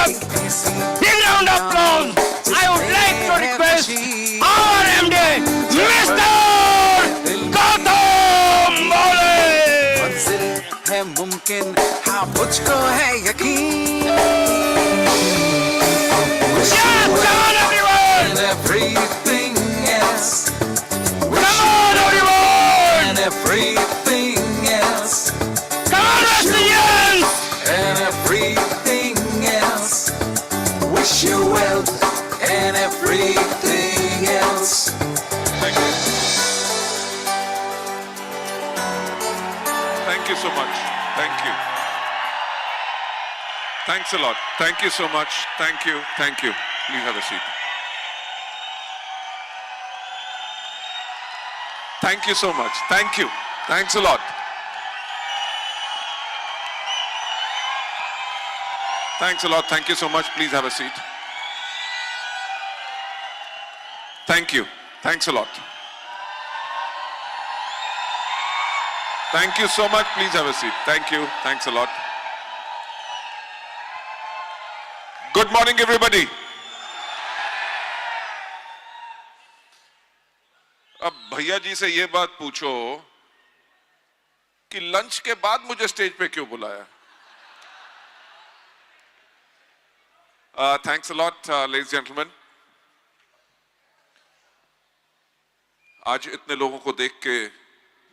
Big round of applause. I would like to request our MD, Mr. Gautam Bole. मंजिल है मुमकिन, हाँ मुझको है यकीन। Yes, come on everyone. And everything else. Come on everyone. And everything else. Come on Wesleyan. And everything else. Wish you well. And everything else. Thank you. Thank you so much. Thank you. Thanks a lot. Thank you so much. Thank you. Thank you. Please have a seat. Thank you so much. Thank you. Thanks a lot. Thanks a lot. Thank you so much. Please have a seat. Thank you. Thanks a lot. Thank you so much. Please have a seat. Thank you. Thanks a lot. Good morning, everybody. अब भैया जी से ये बात पूछो कि lunch के बाद मुझे स्टेज पे क्यों बुलाया? Thanks a lot, ladies and gentlemen. आज इतने लोगों को देख के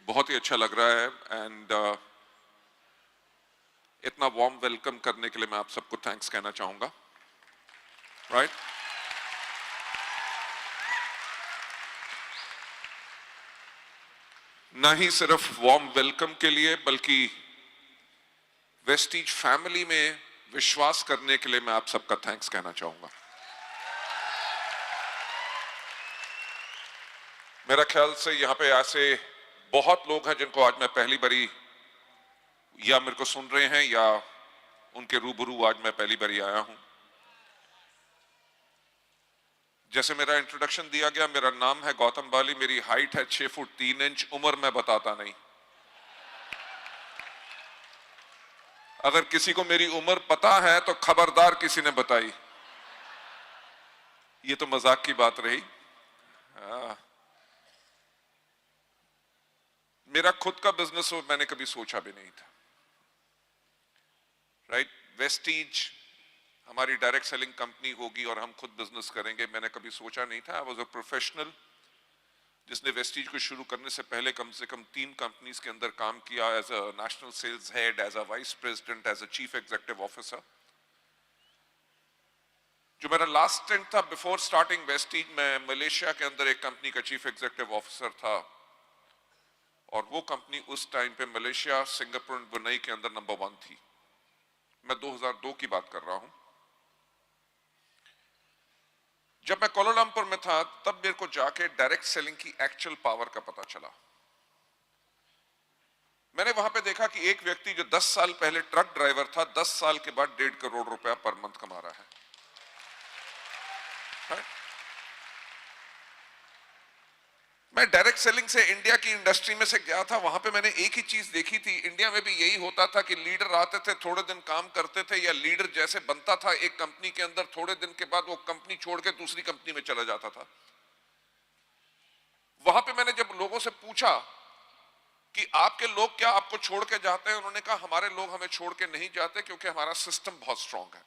बहुत ही अच्छा लग रहा है एंड इतना वार्म वेलकम करने के लिए मैं आप सबको थैंक्स कहना चाहूंगा, राइट? ना ही सिर्फ वार्म वेलकम के लिए बल्कि वेस्टीज फैमिली में विश्वास करने के लिए मैं आप सबका थैंक्स कहना चाहूंगा। मेरा ख्याल से यहां पे ऐसे बहुत लोग हैं जिनको आज मैं पहली बारी या मेरे को सुन रहे हैं या उनके रूबरू आज मैं पहली बारी आया हूं। जैसे मेरा इंट्रोडक्शन दिया गया, मेरा नाम है गौतम बाली, मेरी हाइट है 6 फुट 3 इंच, उम्र मैं बताता नहीं। अगर किसी को मेरी उम्र पता है तो खबरदार किसी ने बताई। ये तो मजाक की बात रही। मेरा खुद का बिजनेस हो मैंने कभी सोचा भी नहीं था, राइट? वेस्टीज हमारी डायरेक्ट सेलिंग कंपनी होगी और हम खुद बिजनेस करेंगे, मैंने कभी सोचा नहीं था। आई वाज अ प्रोफेशनल जिसने वेस्टीज को शुरू करने से पहले कम से कम 3 कंपनीज के अंदर काम किया, as a national sales head, as a vice president, as a chief executive officer. जो मेरा लास्ट स्टेंट था बिफोर स्टार्टिंग वेस्टीज, मैं मलेशिया के अंदर एक कंपनी का चीफ एग्जीक्यूटिव ऑफिसर था और वो कंपनी उस टाइम पे मलेशिया, सिंगापुर और ब्रुनेई के अंदर नंबर 1 थी। मैं 2002 की बात कर रहा हूं। जब मैं कोलालमपुर में था तब मेरे को जाके डायरेक्ट सेलिंग की एक्चुअल पावर का पता चला। मैंने वहां पे देखा कि एक व्यक्ति जो 10 साल पहले ट्रक ड्राइवर था, 10 साल के बाद 1.5 करोड़ रुपया पर मंथ कमा रहा है। मैं डायरेक्ट सेलिंग से इंडिया की इंडस्ट्री में से गया था, वहां पे मैंने एक ही चीज देखी थी। इंडिया में भी यही होता था कि लीडर आते थे, थोड़े दिन काम करते थे, या लीडर जैसे बनता था एक कंपनी के अंदर, थोड़े दिन के बाद वो कंपनी छोड़ के दूसरी कंपनी में चला जाता था। वहां पे मैंने जब लोगों से पूछा कि आपके लोग क्या आपको छोड़ के जाते हैं, उन्होंने कहा हमारे लोग हमें छोड़ के नहीं जाते क्योंकि हमारा सिस्टम बहुत स्ट्रांग है।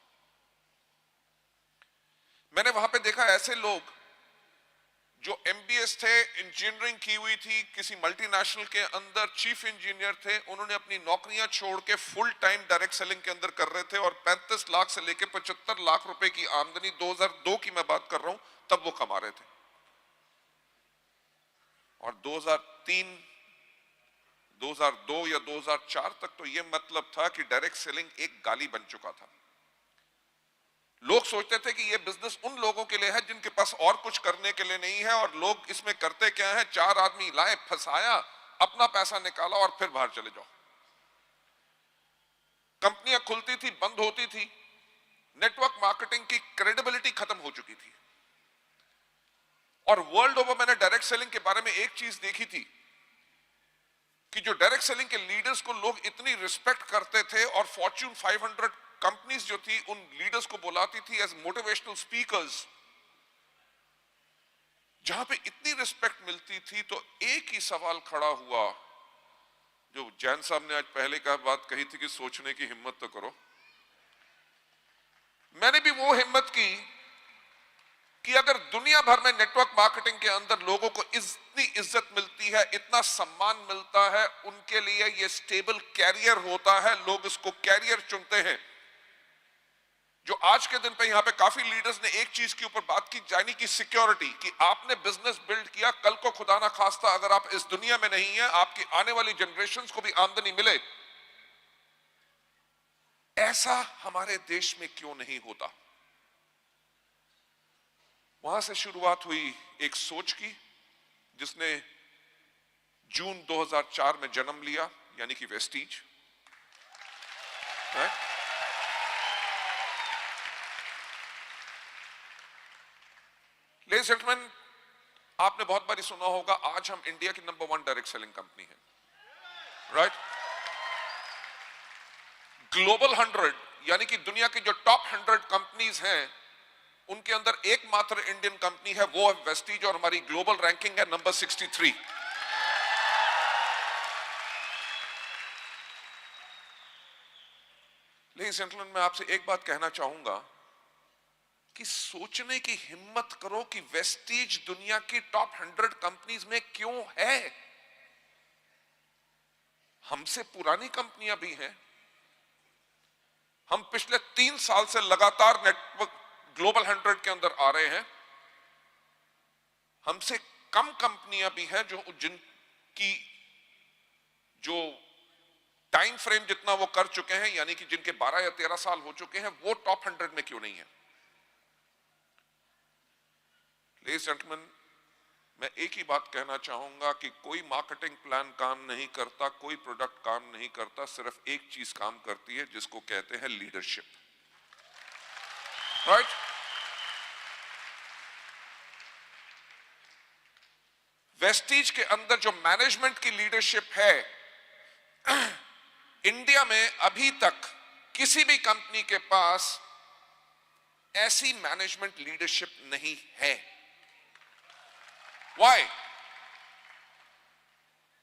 मैंने वहां पे देखा ऐसे लोग जो एमबीएस थे, इंजीनियरिंग की हुई थी, किसी मल्टीनेशनल के अंदर चीफ इंजीनियर थे, उन्होंने अपनी नौकरियां छोड़ के फुल टाइम डायरेक्ट सेलिंग के अंदर कर रहे थे और 35 लाख से लेकर 75 लाख रुपए की आमदनी 2002 की मैं बात कर रहा हूं तब वो कमा रहे थे। और 2002 या 2004 तक तो ये मतलब था कि डायरेक्ट सेलिंग एक गाली बन चुका था। लोग सोचते थे कि ये बिजनेस उन लोगों के लिए है जिनके पास और कुछ करने के लिए नहीं है, और लोग इसमें करते क्या है, 4 आदमी लाए, फंसाया, अपना पैसा निकाला और फिर बाहर चले जाओ। कंपनियां खुलती थी, बंद होती थी, नेटवर्क मार्केटिंग की क्रेडिबिलिटी खत्म हो चुकी थी। और वर्ल्ड ओवर मैंने डायरेक्ट सेलिंग के बारे में एक चीज देखी थी कि जो डायरेक्ट सेलिंग के लीडर्स को लोग इतनी रिस्पेक्ट करते थे और फॉर्च्यून 500 कंपनीज जो थी उन लीडर्स को बुलाती थी एज मोटिवेशनल स्पीकर्स, जहां पे इतनी रिस्पेक्ट मिलती थी, तो एक ही सवाल खड़ा हुआ जो जैन साहब ने आज पहले का बात कही थी कि सोचने की हिम्मत तो करो। मैंने भी वो हिम्मत की कि अगर दुनिया भर में नेटवर्क मार्केटिंग के अंदर लोगों को इतनी इज्जत मिलती है, इतना सम्मान मिलता है, उनके लिए ये स्टेबल कैरियर होता है, लोग इसको कैरियर चुनते हैं। जो आज के दिन पे यहाँ पे काफी लीडर्स ने एक चीज के ऊपर बात की, यानी कि सिक्योरिटी, कि आपने बिजनेस बिल्ड किया, कल को खुदा ना खास्ता अगर आप इस दुनिया में नहीं है, आपकी आने वाली जनरेशंस को भी आमदनी मिले। ऐसा हमारे देश में क्यों नहीं होता? वहां से शुरुआत हुई एक सोच की, जिसने जून 2004 में जन्म लिया, यानी कि वेस्टीज। लेडीज जेंटलमैन, आपने बहुत बारी सुना होगा आज हम इंडिया की नंबर 1 डायरेक्ट सेलिंग कंपनी है, राइट? ग्लोबल 100 यानी कि दुनिया की जो टॉप 100 कंपनीज हैं, उनके अंदर एकमात्र इंडियन कंपनी है, वो है वेस्टीज, और हमारी ग्लोबल रैंकिंग है नंबर 63। लेडीज जेंटलमैन, मैं आपसे एक बात कहना चाहूंगा कि सोचने की हिम्मत करो कि वेस्टीज दुनिया की टॉप 100 कंपनीज में क्यों है। हमसे पुरानी कंपनियां भी हैं। हम पिछले 3 साल से लगातार नेटवर्क ग्लोबल 100 के अंदर आ रहे हैं। हमसे कम कंपनियां भी हैं जिनकी जो टाइम फ्रेम जितना वो कर चुके हैं, यानी कि जिनके 12 या 13 साल हो चुके हैं, वो टॉप 100 में क्यों नहीं है? लेडीज जेंटलमैन, मैं एक ही बात कहना चाहूंगा कि कोई मार्केटिंग प्लान काम नहीं करता, कोई प्रोडक्ट काम नहीं करता, सिर्फ एक चीज काम करती है, जिसको कहते हैं लीडरशिप, राइट? वेस्टीज के अंदर जो मैनेजमेंट की लीडरशिप है, इंडिया में अभी तक किसी भी कंपनी के पास ऐसी मैनेजमेंट लीडरशिप नहीं है। Why?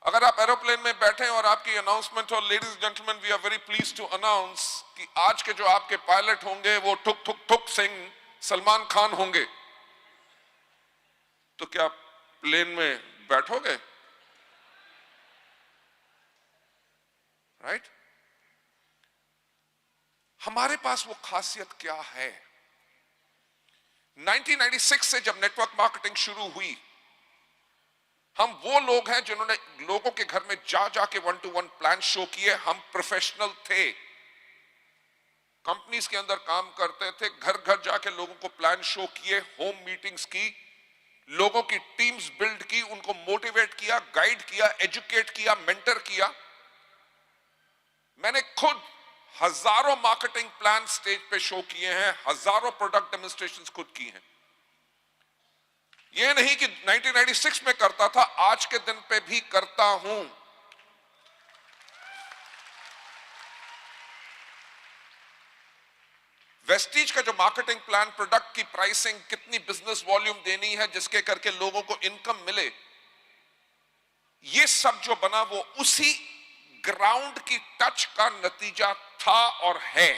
अगर आप एरोप्लेन में बैठे और आपकी अनाउंसमेंट हो, ladies gentleman, we are very pleased to announce कि आज के जो आपके पायलट होंगे वो ठुक ठुक ठुक सिंह सलमान खान होंगे, तो क्या प्लेन में बैठोगे? राइट? हमारे पास वो खासियत क्या है? 1996 से जब नेटवर्क मार्केटिंग शुरू हुई, हम वो लोग हैं जिन्होंने लोगों के घर में जा जाके 1-to-1 प्लान शो किए। हम प्रोफेशनल थे, कंपनीज के अंदर काम करते थे, घर घर जाके लोगों को प्लान शो किए, होम मीटिंग्स की, लोगों की टीम्स बिल्ड की, उनको मोटिवेट किया, गाइड किया, एजुकेट किया, मेंटर किया। मैंने खुद हजारों मार्केटिंग प्लान स्टेज पे शो किए हैं, हजारों प्रोडक्ट डेमोन्स्ट्रेशंस खुद की हैं। यह नहीं कि 1996 में करता था, आज के दिन पे भी करता हूं। वेस्टीज का जो मार्केटिंग प्लान, प्रोडक्ट की प्राइसिंग, कितनी बिजनेस वॉल्यूम देनी है जिसके करके लोगों को इनकम मिले, ये सब जो बना वो उसी ग्राउंड की टच का नतीजा था और है।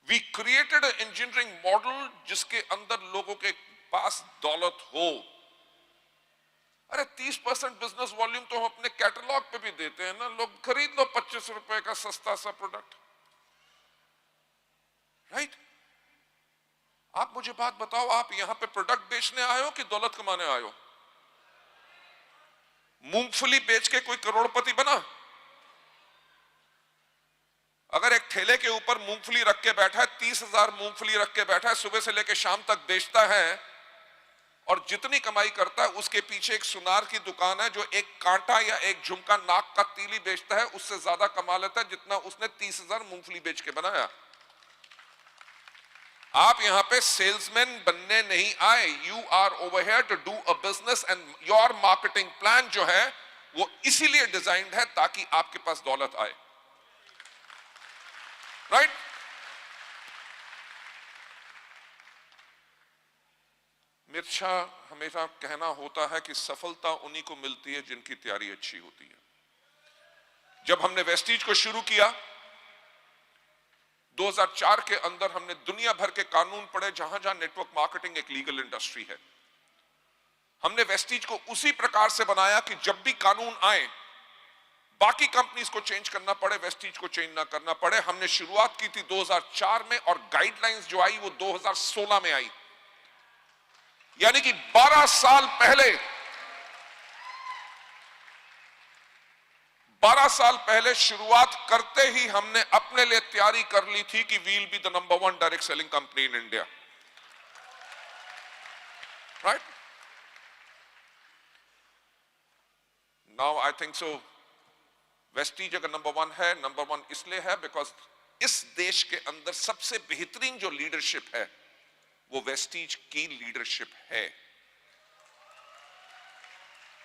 We created an engineering model जिसके अंदर लोगों के पास दौलत हो। अरे 30% बिजनेस वॉल्यूम तो हम अपने कैटलॉग पे भी देते हैं ना, लोग खरीद लो 25 रुपए का सस्ता सा प्रोडक्ट, राइट? आप मुझे बात बताओ, आप यहां पे प्रोडक्ट बेचने आए हो कि दौलत कमाने आए हो? मूंगफली बेच के कोई करोड़पति बना? अगर एक ठेले के ऊपर मूंगफली रख के बैठा है, 30,000 मूंगफली रख के बैठा है, सुबह से लेकर शाम तक बेचता है, और जितनी कमाई करता है उसके पीछे एक सुनार की दुकान है जो एक कांटा या एक झुमका नाक का तीली बेचता है, उससे ज्यादा कमा लेता है जितना उसने 30,000 मूंगफली बेच के बनाया। आप यहां पे सेल्समैन बनने नहीं आए, you are over here to do a business, and your marketing plan जो है वो इसीलिए डिजाइंड है ताकि आपके पास दौलत आए। राइट? मिर्चा हमेशा कहना होता है कि सफलता उन्हीं को मिलती है जिनकी तैयारी अच्छी होती है। जब हमने वेस्टीज को शुरू किया 2004 के अंदर, हमने दुनिया भर के कानून पढ़े जहां जहां नेटवर्क मार्केटिंग एक लीगल इंडस्ट्री है। हमने वेस्टीज को उसी प्रकार से बनाया कि जब भी कानून आए, बाकी कंपनीज को चेंज करना पड़े, वेस्टीज को चेंज ना करना पड़े। हमने शुरुआत की थी 2004 में और गाइडलाइंस जो आई वो 2016 में आई, यानी कि 12 साल पहले 12 साल पहले शुरुआत करते ही हमने अपने लिए तैयारी कर ली थी कि we'll be the number 1 direct selling company in India, right? Now I think so Vestige अगर नंबर 1 है, नंबर 1 इसलिए है बिकॉज इस देश के अंदर सबसे बेहतरीन जो लीडरशिप है वो वेस्टीज की लीडरशिप है।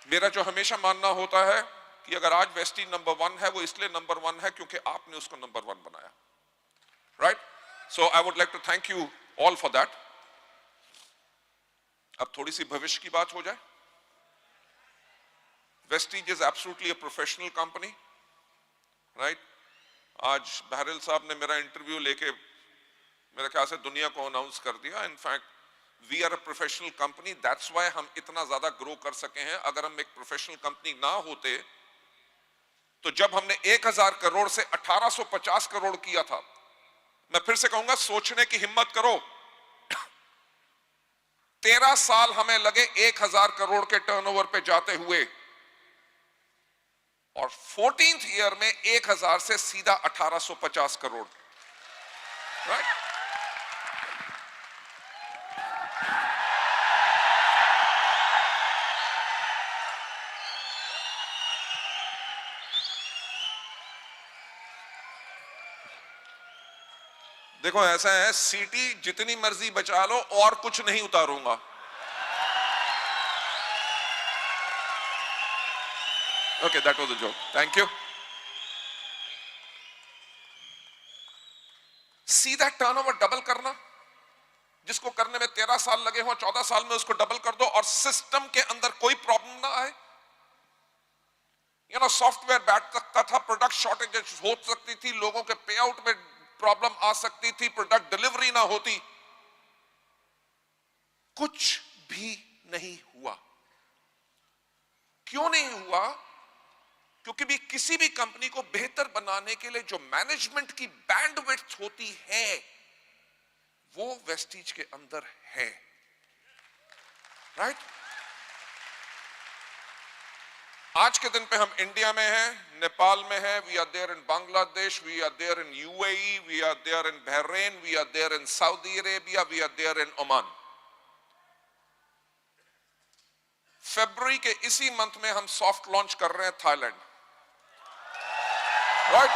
मेरा जो हमेशा मानना होता है कि अगर आज वेस्टीज नंबर 1 है, वो इसलिए नंबर 1 है क्योंकि आपने उसको नंबर 1 बनाया, right? So I would like to thank you all for that. अब थोड़ी सी भविष्य की बात हो जाए। Vestige is absolutely a professional company, right? आज बहरल साहब ने मेरा इंटरव्यू लेके मेरे ख्याल से दुनिया को अनाउंस कर दिया। In fact we are a professional company, that's why हम इतना ज्यादा ग्रो कर सके हैं। अगर हम एक प्रोफेशनल कंपनी ना होते तो जब हमने 1000 करोड़ से 1850 करोड़ किया था, मैं फिर से कहूंगा सोचने की हिम्मत करो। 13 साल हमें लगे 1000 करोड़ के टर्नओवर पे जाते हुए, और 14th ईयर में 1000 से सीधा 1850 करोड़, राइट? देखो ऐसा है, सीटी जितनी मर्जी बचा लो और कुछ नहीं उतारूंगा। Okay, that was a joke, thank you. सीधा टर्नओवर डबल करना, जिसको करने में 13 साल लगे हो, 14 साल में उसको डबल कर दो और सिस्टम के अंदर कोई प्रॉब्लम ना आए। सॉफ्टवेयर बैठ सकता था, प्रोडक्ट शॉर्टेज हो सकती थी, लोगों के पे आउट में प्रॉब्लम आ सकती थी, प्रोडक्ट डिलीवरी ना होती, कुछ भी नहीं हुआ। क्यों नहीं हुआ? क्योंकि भी किसी भी कंपनी को बेहतर बनाने के लिए जो मैनेजमेंट की बैंडविड्थ होती है वो वेस्टीज के अंदर है, राइट? आज के दिन पे हम इंडिया में हैं, नेपाल में हैं, we are there in Bangladesh, we are there in UAE, we are there in Bahrain, we are there in Saudi Arabia, we are there in Oman. फरवरी के इसी मंथ में हम सॉफ्ट लॉन्च कर रहे हैं थाईलैंड, राइट?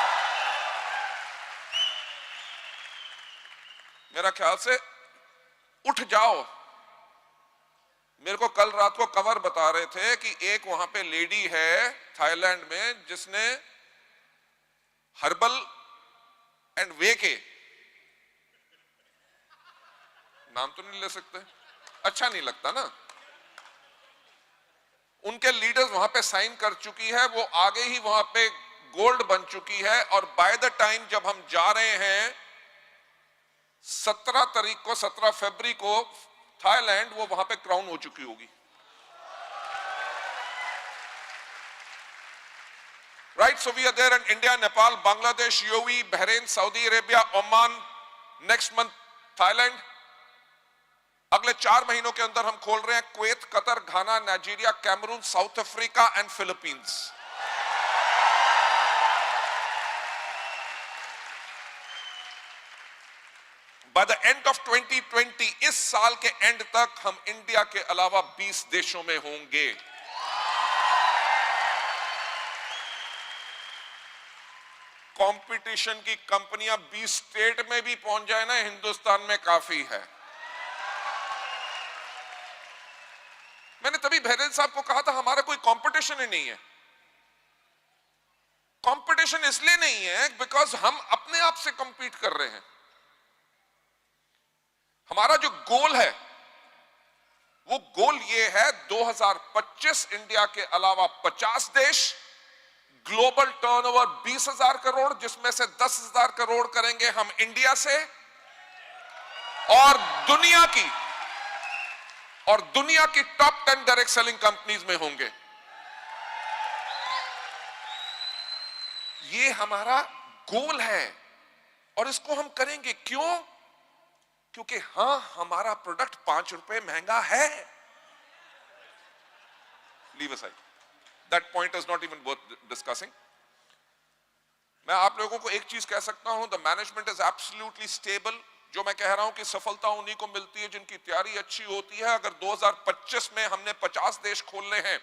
मेरा ख्याल से उठ जाओ। मेरे को कल रात को कवर बता रहे थे कि एक वहां पे लेडी है थाईलैंड में जिसने हर्बल एंड वे के, नाम तो नहीं ले सकते, अच्छा नहीं लगता ना, उनके लीडर्स वहां पे साइन कर चुकी है, वो आगे ही वहां पे गोल्ड बन चुकी है, और बाय द टाइम जब हम जा रहे हैं 17 तारीख को, 17 फरवरी को थाईलैंड, वो वहां पे क्राउन हो चुकी होगी, right? So we are there in India, Nepal, Bangladesh, UAE, Bahrain, Saudi Arabia, Oman, next month Thailand. अगले 4 महीनों के अंदर हम खोल रहे हैं Kuwait, Qatar, Ghana, Nigeria, Cameroon, South Africa and Philippines. By the end of 2020, इस साल के एंड तक हम इंडिया के अलावा 20 देशों में होंगे। कंपटीशन की कंपनियां 20 स्टेट में भी पहुंच जाए ना, हिंदुस्तान में काफी है। मैंने तभी बहरेल साहब को कहा था हमारा कोई कंपटीशन ही नहीं है। कंपटीशन इसलिए नहीं है बिकॉज हम अपने आप से कंपीट कर रहे हैं। हमारा जो गोल है वो गोल ये है 2025 इंडिया के अलावा 50 देश, ग्लोबल टर्नओवर 20,000 करोड़, जिसमें से 10,000 करोड़ करेंगे हम इंडिया से, और दुनिया की टॉप 10 डायरेक्ट सेलिंग कंपनीज में होंगे। ये हमारा गोल है और इसको हम करेंगे। क्यों? क्योंकि हां, हमारा प्रोडक्ट 5 रुपए महंगा है। Leave aside, that point is not even worth discussing. मैं आप लोगों को एक चीज कह सकता हूं, the management is absolutely stable. जो मैं कह रहा हूं कि सफलता उन्हीं को मिलती है जिनकी तैयारी अच्छी होती है। अगर 2025 में हमने 50 देश खोलने हैं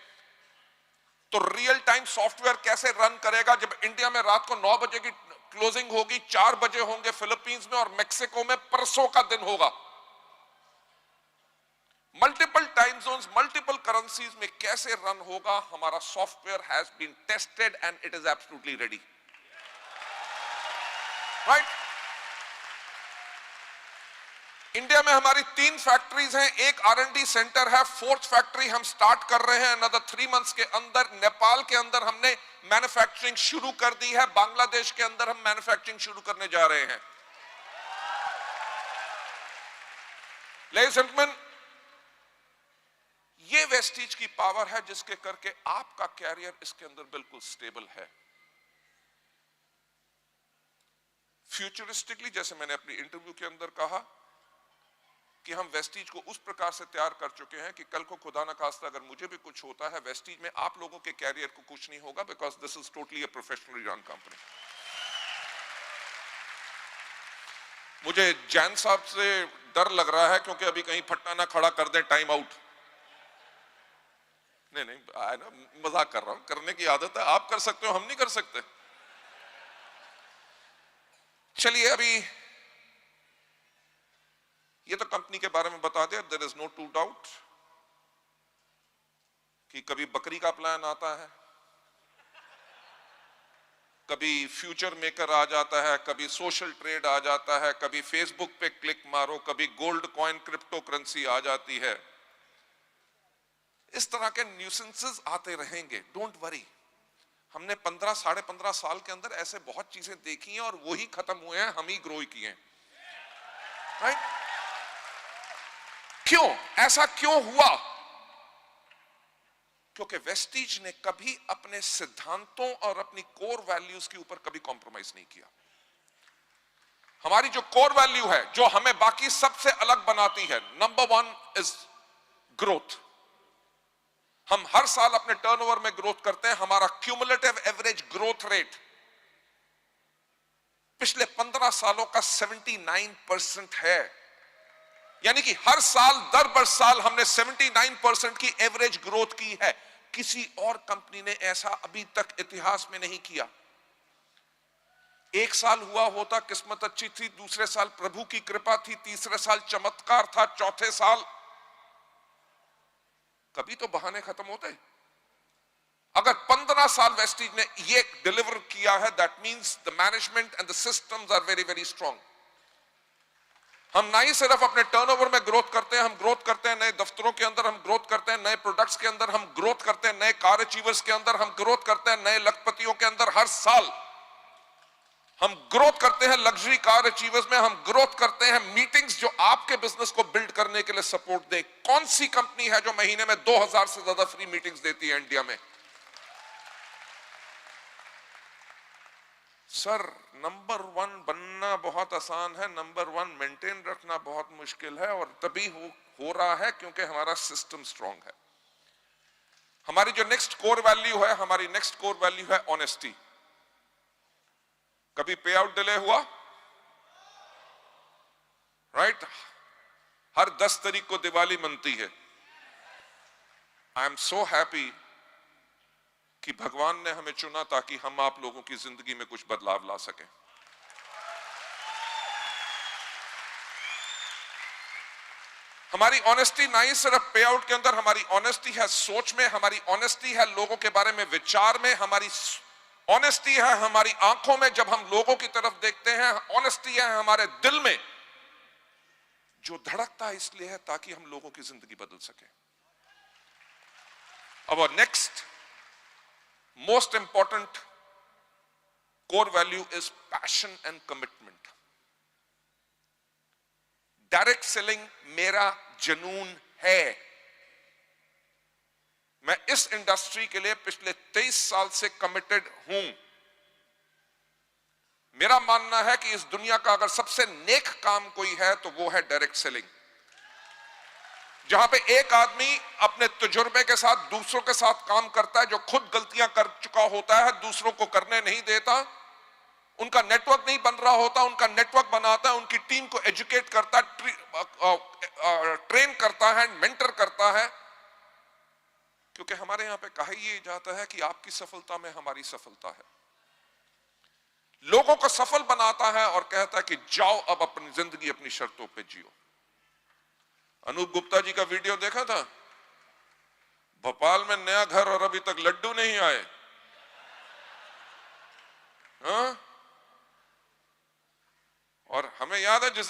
तो रियल टाइम सॉफ्टवेयर कैसे रन करेगा जब इंडिया में रात को 9 बजे की क्लोजिंग होगी, 4 बजे होंगे फिलीपींस में और मेक्सिको में परसों का दिन होगा। Multiple time zones, multiple currencies में कैसे रन होगा? हमारा software has been tested and it is absolutely ready, right? India में हमारी 3 फैक्ट्रीज हैं, एक R&D सेंटर है, 4th फैक्ट्री हम स्टार्ट कर रहे हैं अनदर 3 मंथ्स के अंदर। नेपाल के अंदर हमने मैन्युफैक्चरिंग शुरू कर दी है, बांग्लादेश के अंदर हम मैन्युफैक्चरिंग शुरू करने जा रहे हैं। लेडीज एंड जेंटलमैन, ये वेस्टीज की पावर है जिसके करके आपका कैरियर इसके अंदर बिल्कुल स्टेबल है। फ्यूचरिस्टिकली, जैसे मैंने अपनी इंटरव्यू के अंदर कहा कि हम वेस्टीज को उस प्रकार से तैयार कर चुके हैं कि कल को खुदा न खास्ता अगर मुझे भी कुछ होता है वेस्टीज में, आप लोगों के कैरियर को कुछ नहीं होगा, because this is totally a professionally run company. मुझे जैन साहब से डर लग रहा है क्योंकि अभी कहीं फट्टा ना खड़ा कर दे, टाइम आउट। नहीं, मजाक कर रहा हूं, करने की आदत है, आप कर सकते हो, हम नहीं कर सकते। चलिए, अभी ये तो कंपनी के बारे में बता दिया। There is no two doubt कि कभी बकरी का प्लान आता है, कभी फ्यूचर मेकर आ जाता है, कभी सोशल ट्रेड आ जाता है, कभी फेसबुक पे क्लिक मारो, कभी गोल्ड कॉइन क्रिप्टो करेंसी आ जाती है। इस तरह के न्यूसेंसेस आते रहेंगे, डोंट वरी। हमने 15 साढ़े 15 साल के अंदर ऐसे बहुत चीजें देखी हैं और वही खत्म हुए हैं, हम ही ग्रो किए हैं, राइट? क्यों ऐसा क्यों हुआ? क्योंकि वेस्टीज ने कभी अपने सिद्धांतों और अपनी कोर वैल्यूज के ऊपर कभी कॉम्प्रोमाइज नहीं किया। हमारी जो कोर वैल्यू है, जो हमें बाकी सबसे अलग बनाती है, नंबर 1 इज ग्रोथ। हम हर साल अपने टर्नओवर में ग्रोथ करते हैं। हमारा क्यूमुलेटिव एवरेज ग्रोथ रेट पिछले 15 सालों का 79% है। यानी कि हर साल दर बर साल हमने 79% की एवरेज ग्रोथ की है। किसी और कंपनी ने ऐसा अभी तक इतिहास में नहीं किया। एक साल हुआ होता, किस्मत अच्छी थी, दूसरे साल प्रभु की कृपा थी, तीसरे साल चमत्कार था, चौथे साल कभी तो बहाने खत्म होते। अगर 15 साल वेस्टीज ने ये डिलीवर किया है, that means the management and the systems are very very strong. हम ना ही सिर्फ अपने टर्नओवर में ग्रोथ करते हैं, हम ग्रोथ करते हैं नए दफ्तरों के अंदर, हम ग्रोथ करते हैं नए प्रोडक्ट्स के अंदर, हम ग्रोथ करते हैं नए कार अचीवर्स के अंदर, हम ग्रोथ करते हैं नए लखपतियों के अंदर। हर साल हम ग्रोथ करते हैं लग्जरी कार अचीवर्स में, हम ग्रोथ करते हैं मीटिंग्स जो आपके बिजनेस को बिल्ड करने के लिए सपोर्ट दे। कौन सी कंपनी है जो महीने में 2000 से ज्यादा फ्री मीटिंग्स देती है इंडिया में? सर, नंबर 1 बनना बहुत आसान है, नंबर 1 मेंटेन रखना बहुत मुश्किल है, और तभी हो रहा है क्योंकि हमारा सिस्टम स्ट्रांग है। हमारी जो नेक्स्ट कोर वैल्यू है, हमारी नेक्स्ट कोर वैल्यू है ऑनेस्टी। कभी पे आउट डिले हुआ? राइट? हर 10 तारीख को दिवाली मनती है। आई एम सो हैप्पी कि भगवान ने हमें चुना ताकि हम आप लोगों की जिंदगी में कुछ बदलाव ला सकें। हमारी ऑनेस्टी ना ही सिर्फ पे आउट के अंदर, हमारी ऑनेस्टी है सोच में, हमारी ऑनेस्टी है लोगों के बारे में विचार में, हमारी ऑनेस्टी है हमारी आंखों में जब हम लोगों की तरफ देखते हैं, ऑनेस्टी है हमारे दिल में जो धड़कता है इसलिए है ताकि हम लोगों की जिंदगी बदल सके। Our next most important core value is passion and commitment. Direct selling मेरा जुनून है। मैं इस इंडस्ट्री के लिए पिछले 23 साल से कमिटेड हूं। मेरा मानना है कि इस दुनिया का अगर सबसे नेक काम कोई है तो वो है डायरेक्ट सेलिंग, जहां पे एक आदमी अपने तजुर्बे के साथ दूसरों के साथ काम करता है, जो खुद गलतियां कर चुका होता है, दूसरों को करने नहीं देता, उनका नेटवर्क नहीं बन रहा होता, उनका नेटवर्क बनाता है, उनकी टीम को एजुकेट करता है, ट्रेन करता है, मेंटर करता है। क्योंकि हमारे यहां पे कहा ही जाता है कि आपकी सफलता में हमारी सफलता है। लोगों को सफल बनाता है और कहता है कि जाओ अब अपनी जिंदगी अपनी शर्तों पे जियो। अनूप गुप्ता जी का वीडियो देखा था? भोपाल में नया घर और अभी तक लड्डू नहीं आए। हाँ? और हमें याद है जिस